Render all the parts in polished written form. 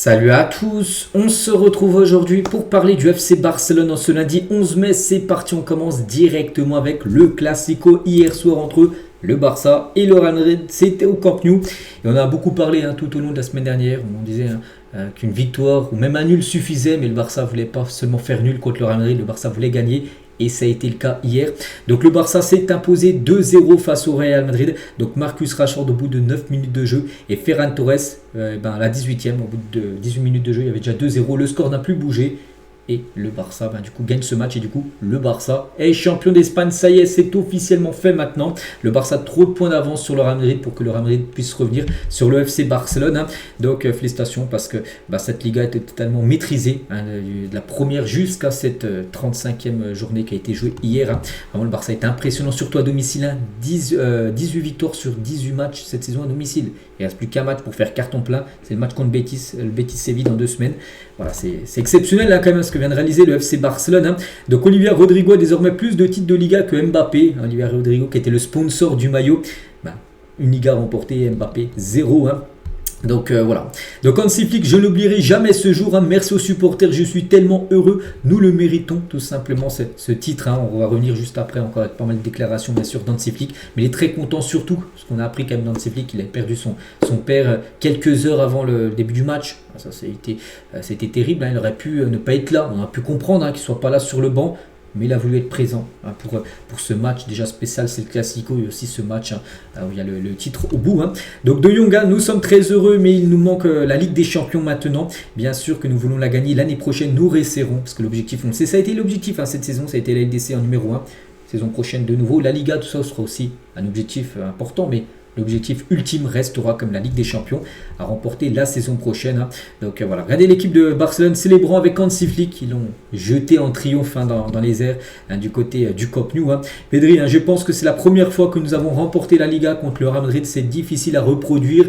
Salut à tous, on se retrouve aujourd'hui pour parler du FC Barcelone en ce lundi 11 mai. C'est parti, on commence directement avec le Classico hier soir entre le Barça et le Real Madrid. C'était au Camp Nou et on a beaucoup parlé tout au long de la semaine dernière. On disait qu'une victoire ou même un nul suffisait, mais le Barça voulait pas seulement faire nul contre le Real Madrid, le Barça voulait gagner. Et ça a été le cas hier. Donc le Barça s'est imposé 2-0 face au Real Madrid. Donc Marcus Rashford au bout de 9 minutes de jeu. Et Ferran Torres à la 18e, au bout de 18 minutes de jeu, il y avait déjà 2-0. Le score n'a plus bougé. Et le Barça du coup gagne ce match. Et du coup le Barça est champion d'Espagne. Ça y est, c'est officiellement fait maintenant. Le Barça a trop de points d'avance sur le Real Madrid pour que le Real Madrid puisse revenir sur le FC Barcelone. Donc félicitations parce que cette Liga était totalement maîtrisée. De la première jusqu'à cette 35e journée qui a été jouée hier. Vraiment le Barça est impressionnant, surtout à domicile. 18 victoires sur 18 matchs cette saison à domicile. Il ne reste plus qu'un match pour faire carton plein. C'est le match contre le Betis Séville dans 2 semaines. Voilà, c'est exceptionnel quand même ce que vient de réaliser le FC Barcelone. Donc Olivier Rodrigo a désormais plus de titres de Liga que Mbappé. Olivier Rodrigo qui était le sponsor du maillot. Une Liga remportée, Mbappé 0. Donc voilà. Donc Hansi Flick, je n'oublierai jamais ce jour. Merci aux supporters, je suis tellement heureux. Nous le méritons tout simplement ce titre. On va revenir juste après encore avec pas mal de déclarations bien sûr d'Hansi Flick. Mais il est très content surtout parce qu'on a appris quand même d'Hansi Flick qu'il avait perdu son père quelques heures avant le début du match. Ça c'était terrible. Il aurait pu ne pas être là. On a pu comprendre qu'il ne soit pas là sur le banc. Mais il a voulu être présent pour ce match déjà spécial, c'est le Classico et aussi ce match où il y a le titre au bout. Donc De Jong, nous sommes très heureux, mais il nous manque la Ligue des Champions maintenant. Bien sûr que nous voulons la gagner l'année prochaine, nous réussirons, parce que l'objectif, on le sait, ça a été l'objectif cette saison, ça a été la LDC en numéro 1. Saison prochaine de nouveau, la Liga, tout ça sera aussi un objectif important, mais l'objectif ultime restera comme la Ligue des Champions à remporter la saison prochaine. Donc voilà, regardez l'équipe de Barcelone célébrant avec Hansi Flick. Ils l'ont jeté en triomphe dans les airs du côté du Camp Nou. Pedri, je pense que c'est la première fois que nous avons remporté la Liga contre le Real Madrid. C'est difficile à reproduire.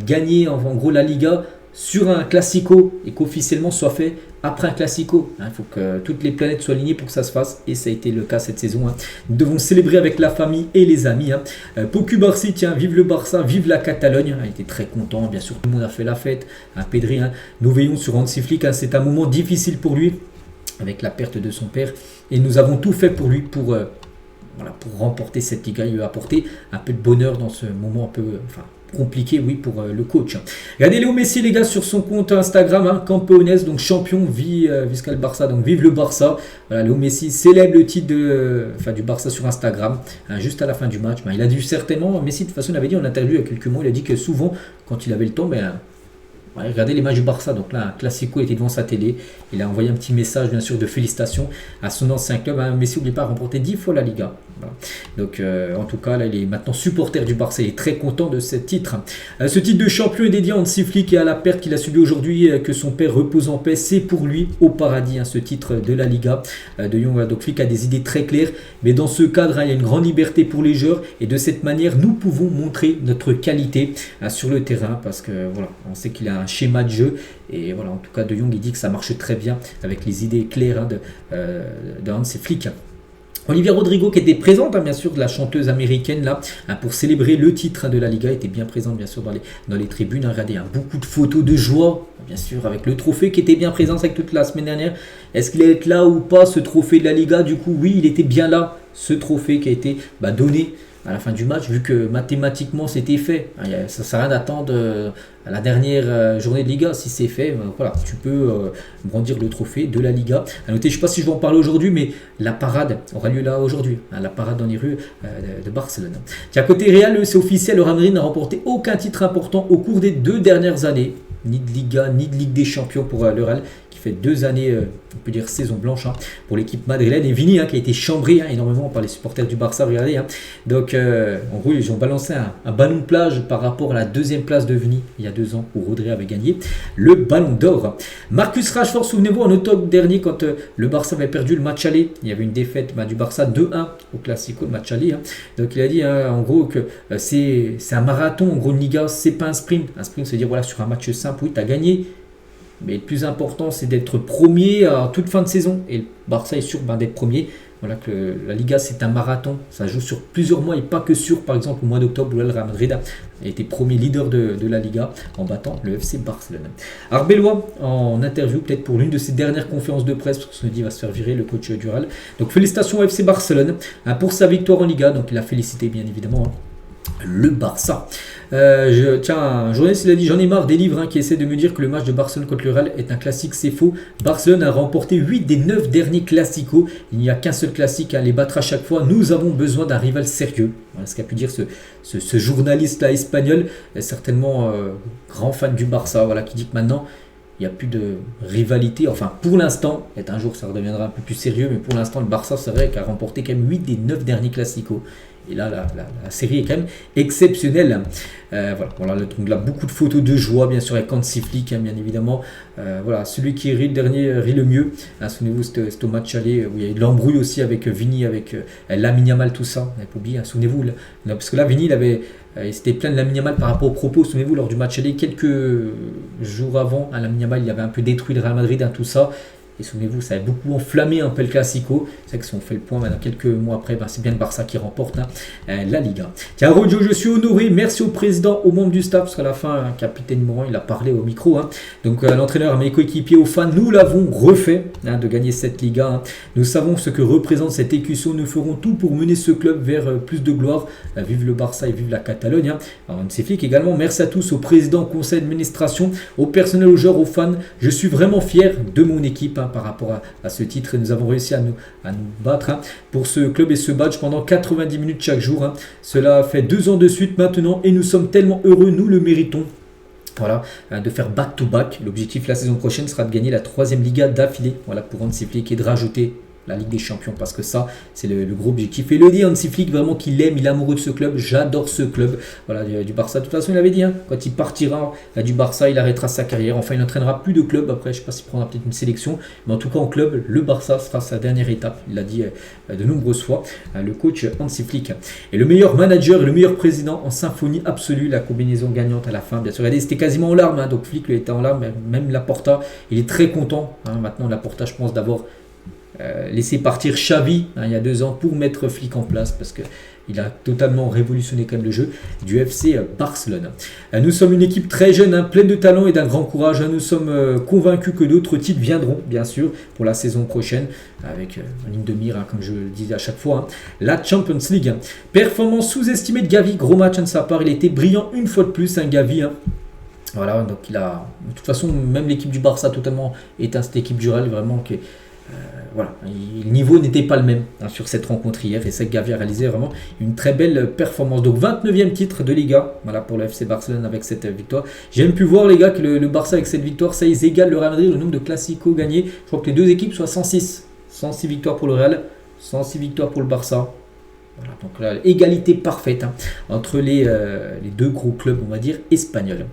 Gagner en gros la Liga sur un Classico et qu'officiellement soit fait après un Classico. Il faut que toutes les planètes soient alignées pour que ça se fasse et ça a été le cas cette saison. Nous devons célébrer avec la famille et les amis. Pocu Barcy, vive le Barça, vive la Catalogne. Il était très content, bien sûr, tout le monde a fait la fête. Pedri, nous veillons sur Hansi Flick. C'est un moment difficile pour lui avec la perte de son père et nous avons tout fait pour lui pour remporter cette Liga. Il lui a apporté un peu de bonheur dans ce moment un peu compliqué, oui, pour le coach. Regardez Léo Messi, les gars, sur son compte Instagram, Campeones, donc champion, visca le Barça, donc vive le Barça. Voilà, Léo Messi célèbre le titre du Barça sur Instagram, juste à la fin du match. Il a dû certainement, Messi de toute façon, il avait dit en interview il y a quelques mois, il a dit que souvent, quand il avait le temps, regardez les matchs du Barça, donc là un Classico était devant sa télé, il a envoyé un petit message bien sûr de félicitations à son ancien club. Messi n'oublie pas remporté 10 fois la Liga. Voilà. Donc en tout cas là il est maintenant supporter du Barça, il est très content de ce titre. Ce titre de champion est dédié à Hansi Flick et à la perte qu'il a subie aujourd'hui, que son père repose en paix, c'est pour lui au paradis ce titre de la Liga. De Jong, donc Flick a des idées très claires, mais dans ce cadre il y a une grande liberté pour les joueurs et de cette manière nous pouvons montrer notre qualité sur le terrain parce que voilà, on sait qu'il a un schéma de jeu et voilà, en tout cas De Jong il dit que ça marche très bien avec les idées claires de Hansi Flick. Olivier Rodrigo qui était présente bien sûr de la chanteuse américaine là pour célébrer le titre de la Liga, était bien présente bien sûr dans les tribunes. Regardez, beaucoup de photos de joie bien sûr avec le trophée qui était bien présent avec toute la semaine dernière. Est-ce qu'il allait être là ou pas ce trophée de la Liga? Du coup oui, il était bien là, ce trophée qui a été donné à la fin du match, vu que mathématiquement c'était fait. Ça ne sert à rien d'attendre à la dernière journée de Liga. Si c'est fait, voilà, tu peux brandir le trophée de la Liga. À noter, je ne sais pas si je vais en parler aujourd'hui, mais la parade aura lieu là aujourd'hui. La parade dans les rues de Barcelone. Tiens, côté Real, c'est officiel, le Real Madrid n'a remporté aucun titre important au cours des 2 dernières années. Ni de Liga, ni de Ligue des Champions pour le Real, qui fait 2 années, on peut dire saison blanche pour l'équipe madrilène. Et Vini qui a été chambré énormément par les supporters du Barça, regardez. Donc en gros ils ont balancé un ballon de plage par rapport à la 2e place de Vini il y a 2 ans où Rodri avait gagné le ballon d'or. Marcus Rashford, souvenez-vous en octobre dernier quand le Barça avait perdu le match aller, il y avait une défaite du Barça 2-1 au Classico, le match aller. Donc il a dit en gros que c'est un marathon, en gros une Liga c'est pas un sprint. Un sprint c'est dire voilà, sur un match simple oui tu as gagné, mais le plus important c'est d'être premier à toute fin de saison et le Barça est sûr d'être premier. Voilà que la Liga c'est un marathon, ça joue sur plusieurs mois et pas que sur par exemple le mois d'octobre où le Real Madrid a été premier leader de la Liga en battant le FC Barcelone. Arbeloa en interview peut-être pour l'une de ses dernières conférences de presse, parce qu'on se dit il va se faire virer le coach du Real. Donc félicitations au FC Barcelone pour sa victoire en Liga, donc il a félicité bien évidemment le Barça. Tiens, un journaliste il a dit j'en ai marre des livres qui essaient de me dire que le match de Barcelone contre le Real est un classique, c'est faux. Barcelone a remporté 8 des 9 derniers classicos. Il n'y a qu'un seul classique à les battre à chaque fois. Nous avons besoin d'un rival sérieux. Voilà ce qu'a pu dire ce journaliste là espagnol, certainement grand fan du Barça, voilà, qui dit que maintenant il n'y a plus de rivalité, enfin pour l'instant, peut-être un jour ça redeviendra un peu plus sérieux, mais pour l'instant le Barça c'est vrai qu'a remporté quand même 8 des 9 derniers classicos. Et là, la série est quand même exceptionnelle. Voilà, donc là, beaucoup de photos de joie, bien sûr, avec Hansi Flick, bien évidemment. Voilà, celui qui rit le dernier rit le mieux. Souvenez-vous, c'était au match aller où il y a eu de l'embrouille aussi avec Vini, avec Lamine Yamal, tout ça. Vous n'avez pas oublié, souvenez-vous. Parce que là, Vini, il s'était plaint de Lamine Yamal par rapport aux propos. Souvenez-vous, lors du match aller, quelques jours avant, Lamine Yamal, il avait un peu détruit le Real Madrid, tout ça. Et souvenez-vous, ça a beaucoup enflammé un peu le Classico. C'est vrai que si on fait le point maintenant, quelques mois après, c'est bien le Barça qui remporte la Liga. Tiens, Rodio, je suis honoré. Merci au président, aux membres du staff, parce qu'à la fin, capitaine Moran, il a parlé au micro. Donc l'entraîneur, mes coéquipiers, aux fans, nous l'avons refait de gagner cette Liga. Nous savons ce que représente cette écusson. Nous ferons tout pour mener ce club vers plus de gloire. Vive le Barça et vive la Catalogne. Alors, Hansi Flick également. Merci à tous, au président, au conseil d'administration, au personnel, aux joueurs, aux fans. Je suis vraiment fier de mon équipe. Par rapport à ce titre, et nous avons réussi à nous battre pour ce club et ce badge pendant 90 minutes chaque jour. Cela fait 2 ans de suite maintenant et nous sommes tellement heureux, nous le méritons. Voilà, de faire back-to-back. L'objectif la saison prochaine sera de gagner la 3e Liga d'affilée. Voilà, pour Hansi Flick, et de rajouter la Ligue des Champions, parce que ça c'est le gros objectif. Et le dit Hansi Flick vraiment qu'il aime, il est amoureux de ce club. J'adore ce club, voilà, du Barça. De toute façon il avait dit quand il partira du Barça il arrêtera sa carrière, enfin il n'entraînera plus de club après. Je ne sais pas s'il prendra peut-être une sélection, mais en tout cas en club le Barça sera sa dernière étape, il l'a dit de nombreuses fois, le coach Hansi Flick. Et le meilleur manager et le meilleur président en symphonie absolue, la combinaison gagnante à la fin, bien sûr. Regardez, c'était quasiment en larmes, donc Flick était en larmes, même Laporta il est très content maintenant. Laporta, je pense, d'avoir laisser partir Xavi il y a 2 ans pour mettre Flick en place, parce qu'il a totalement révolutionné quand même le jeu du FC Barcelone. Nous sommes une équipe très jeune, pleine de talent et d'un grand courage. Nous sommes convaincus que d'autres titres viendront, bien sûr, pour la saison prochaine, avec en ligne de mire, comme je le disais à chaque fois, la Champions League. Performance sous-estimée de Gavi, gros match de sa part, il a été brillant une fois de plus, Gavi. Voilà, donc il a, de toute façon, même l'équipe du Barça a totalement éteint cette équipe du Real, vraiment que voilà, le niveau n'était pas le même sur cette rencontre hier, et c'est que Gavi a réalisé vraiment une très belle performance. Donc 29e titre de Liga, voilà, pour le FC Barcelone avec cette victoire. J'ai même pu voir les gars que le Barça avec cette victoire, ça ils égalent le Real Madrid, le nombre de classicos gagnés. Je crois que les deux équipes soient 106 victoires pour le Real, 106 victoires pour le Barça. Voilà, donc là, égalité parfaite entre les deux gros clubs, on va dire, espagnols.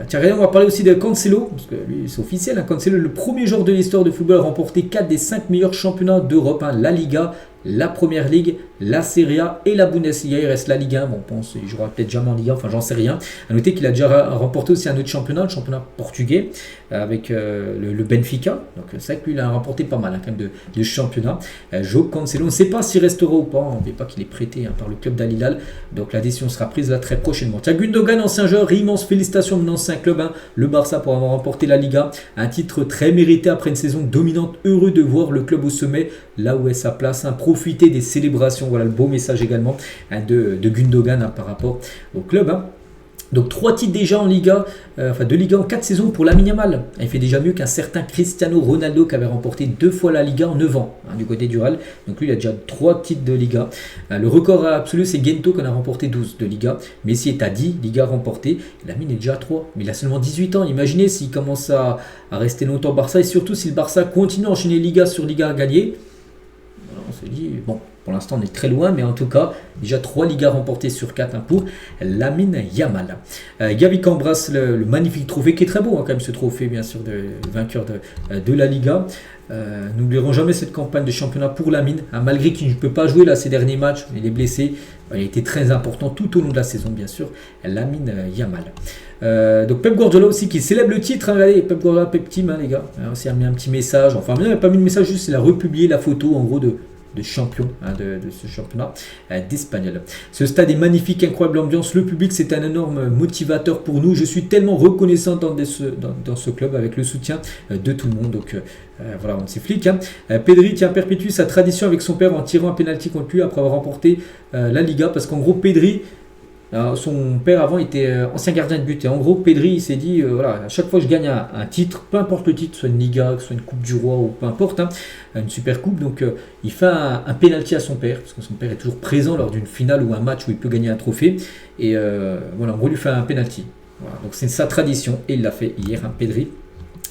Tiens, regardez, on va parler aussi de Cancelo, parce que lui, c'est officiel. Cancelo, le premier joueur de l'histoire de football à remporter 4 des 5 meilleurs championnats d'Europe, la Liga, la Première Ligue, la Serie A et la Bundesliga. Il reste la Ligue 1, bon, on pense qu'il jouera peut-être jamais en Ligue 1, enfin j'en sais rien. À noter qu'il a déjà remporté aussi un autre championnat, le championnat portugais, avec le Benfica. Donc c'est vrai que lui il a remporté pas mal quand même de championnats. João Cancelo, on ne sait pas s'il restera ou pas, on ne sait pas qu'il est prêté par le club d'Al Hilal, donc la décision sera prise là très prochainement. Tiens, Gundogan, ancien joueur, immense félicitations de l'ancien club, le Barça, pour avoir remporté la Liga, un titre très mérité après une saison dominante. Heureux de voir le club au sommet, là où est sa place, profiter des célébrations. Voilà le beau message également de Gundogan par rapport au club. Donc 3 titres déjà en Liga, de Liga en 4 saisons pour Lamine Yamal. Il fait déjà mieux qu'un certain Cristiano Ronaldo qui avait remporté 2 fois la Liga en 9 ans du côté du Real. Donc lui il a déjà 3 titres de Liga. Le record absolu c'est Gento qui en a remporté 12 de Liga. Messi est à 10 Liga remportées. Lamine est déjà à 3, mais il a seulement 18 ans. Imaginez s'il commence à rester longtemps au Barça, et surtout si le Barça continue à enchaîner Liga sur Liga à gagner. On se dit, bon, pour l'instant on est très loin, mais en tout cas, déjà 3 Ligas remportées sur 4 pour Lamine Yamal. Gavi qui embrasse le magnifique trophée, qui est très beau quand même, ce trophée, bien sûr, de vainqueur de la Liga. N'oublierons jamais cette campagne de championnat pour Lamine, malgré qu'il ne peut pas jouer là ces derniers matchs, il est blessé. Il a été très important tout au long de la saison, bien sûr, Lamine Yamal. Donc Pep Guardiola aussi qui célèbre le titre. Regardez, Pep Guardiola, Pep Team, les gars. Il a mis un petit message. Enfin, il n'a pas mis de message, juste il a republié la photo en gros de de champion de ce championnat d'Espagnol. Ce stade est magnifique, incroyable ambiance, le public c'est un énorme motivateur pour nous. Je suis tellement reconnaissant dans ce club avec le soutien de tout le monde. Donc voilà, on s'y flique. Pedri perpétue sa tradition avec son père en tirant un penalty contre lui après avoir remporté la Liga, parce qu'en gros Pedri, son père avant était ancien gardien de but, et en gros Pedri il s'est dit voilà, à chaque fois que je gagne un titre, peu importe le titre, soit une Liga, soit une Coupe du Roi ou peu importe, une super coupe, donc il fait un penalty à son père, parce que son père est toujours présent lors d'une finale ou un match où il peut gagner un trophée, et voilà, en gros il lui fait un penalty. Voilà, donc c'est sa tradition et il l'a fait hier, Pedri,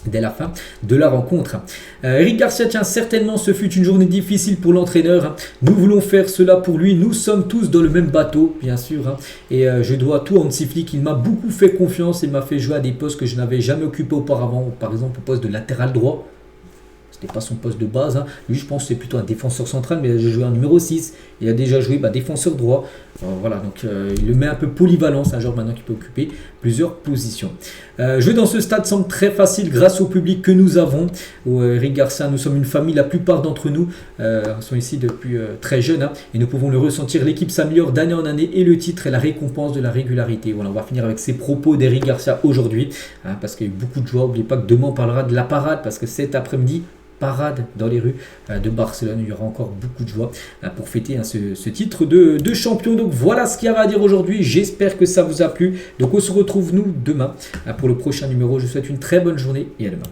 dès la fin de la rencontre. Eric Garcia, certainement ce fut une journée difficile pour l'entraîneur. Nous voulons faire cela pour lui. Nous sommes tous dans le même bateau, bien sûr. Et je dois tout à Hansi Flick. Il m'a beaucoup fait confiance et m'a fait jouer à des postes que je n'avais jamais occupés auparavant. Par exemple, au poste de latéral droit. C'était pas son poste de base. Lui, je pense que c'est plutôt un défenseur central, mais il a déjà joué en numéro 6. Il a déjà joué défenseur droit. Voilà, donc il le met un peu polyvalent. C'est un joueur maintenant qui peut occuper plusieurs positions. Jouer dans ce stade semble très facile grâce au public que nous avons. Eric Garcia, nous sommes une famille, la plupart d'entre nous sont ici depuis très jeunes, et nous pouvons le ressentir. L'équipe s'améliore d'année en année et le titre est la récompense de la régularité. Voilà, on va finir avec ces propos d'Eric Garcia aujourd'hui, parce qu'il y a eu beaucoup de joie. N'oubliez pas que demain on parlera de la parade, parce que cet après-midi, parade dans les rues de Barcelone. Il y aura encore beaucoup de joie pour fêter ce titre de champion. Donc voilà ce qu'il y avait à dire aujourd'hui. J'espère que ça vous a plu. Donc on se retrouve nous demain pour le prochain numéro. Je vous souhaite une très bonne journée et à demain.